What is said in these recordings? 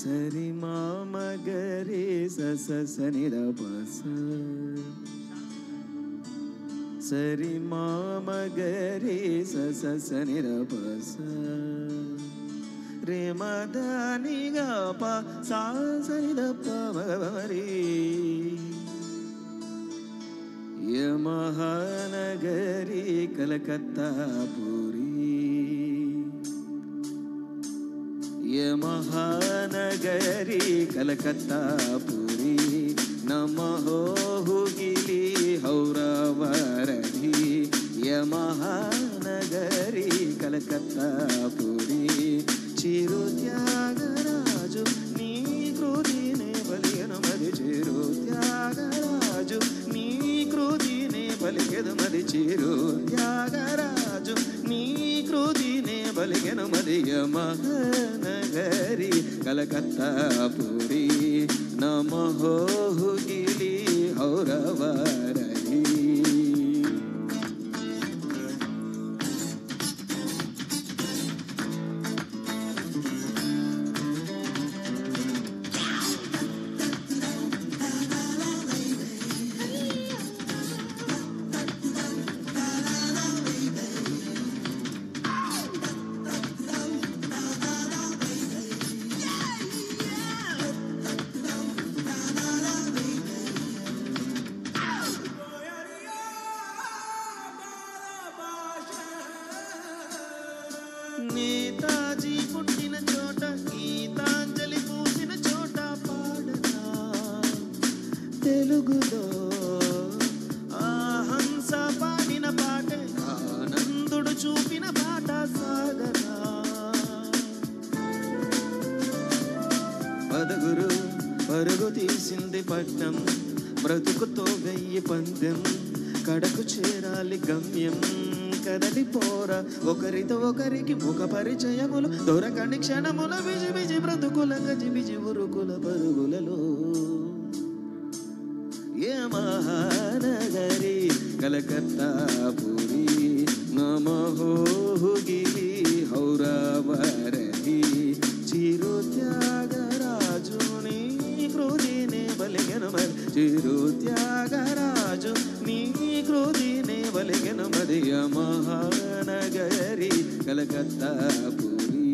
సరి మామ గరి స సని ద ప స సరి మామ గరి స సని ద ప స రే మ ద ని గ ప సా సని ద ప మ రి యమహానగరి కలకత్తా పురి యమహానగరి కలకత్తా పురి నమః హుగిలి హౌరవరధి యమహానగరి కలకత్తా పురి చిరు త్యాగరాజు నీ కృతినే బలియను మది చిరు త్యాగరాజు నీ కృతినే బలిగెను మది చిరు త్యాగరాజు నీ కృతినే బలిగెను మది యమహానగరి కలకత్తా పురి నమః హుగిలి హౌరవరధి నేతాజీ పుట్టిన చోట గీతాంజలి పూసిన చోట పాడనా తెలుగులో ఆహంస పాడిన పాట ఆనందుడు చూపిన పాట సాగనా పదగురు పరుగు తీసింది పట్నం బ్రతుకుతో వెయ్యి పందెం కడకు చేరాలి గమ్యం కదలిపోరా ఒకరితో ఒకరికి ముఖ పరిచయములు దొరకని క్షణముల బిజి బిజి బ్రతుకుల గజి బిజి ఉరుకుల పరుగులలో యమహానగరి కలకత్తా పురి నమః హుగిలి హౌరవరధి చిరు త్యాగరాజు నీ కృతినే బలిగెను మది చిరు త్యాగరాజు నీ కృతినే బలిగెను మది యమహానగరి కలకత్తా పురి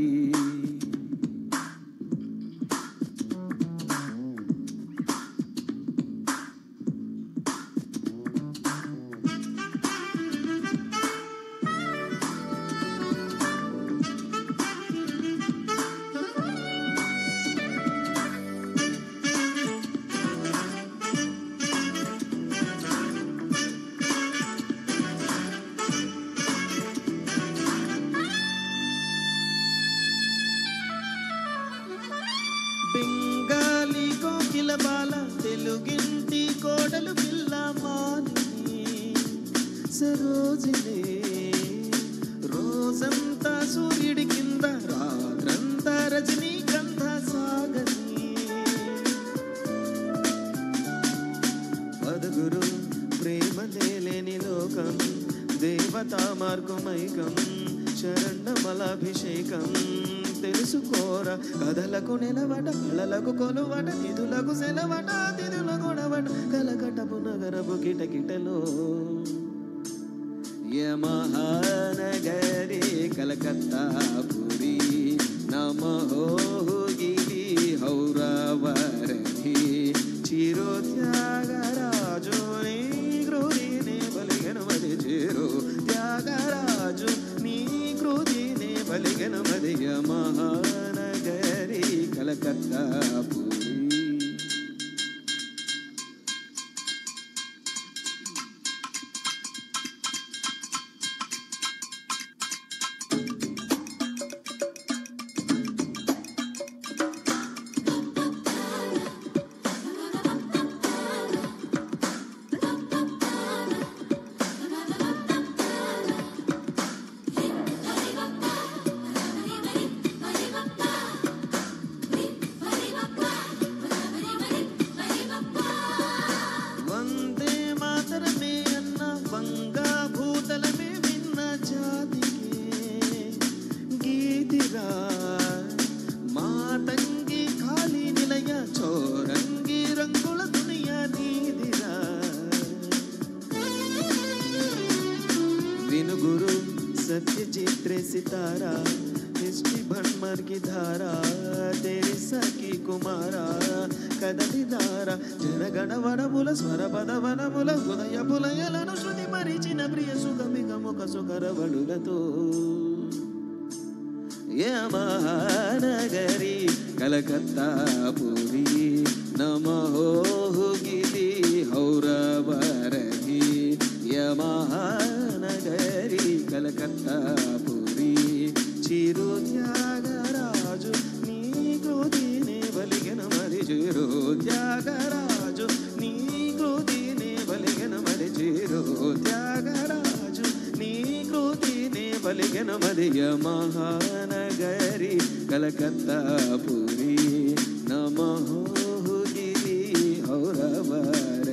బెంగాలీ కోకిల బాల తెలుగింటి కోడలు పిల్ల మాలిని సరోజిని రోజంతా సూర్యుడి కింద రాత్రంతా రజనీగంధ సాగని పదగురు ప్రేమ లేని లోకం దేవతా మార్గమైకం శరణమలాభిషేకం తెలుసుకోరా కథలకు నిలవట కళలకు కొలువట నిధులకు సెలవట తిథుల గొడవట కలకటపు నగరపు కిటకిటలో యమహానగరి కలకత్తా పురి నమః హుగిలి హౌరవరధి చిరు త్యాగరాజు నీ కృతినే బలిగెను మది చిరు త్యాగరాజు నీ కృతినే బలిగెను మది యమహానగరి కలకత్తా పురి सत्य चित्रे सितारा मिष्टि भण्मर की धारा तेरी सखी कुमारा कदली दारा जनगण वनमुल स्वर पद वनमुल हृदय पुलयలను శృతి మరిచిన ప్రియ సుగమిగ ముఖ సుకరవళులతో ये महानगरी कलकत्ता पुरी नमो गिली हौरवरही ये महानगरी कलकत्ता पुरी चिरु त्यागराजु नी गोदीने बलिगन मरि चिरु त्यागराजु नी गोदीने बलिगन मरि चिरु त्यागराजु नी गोदीने बलिगन मरि महानगरी कलकत्ता पुरी नमो गिरी हौरवरही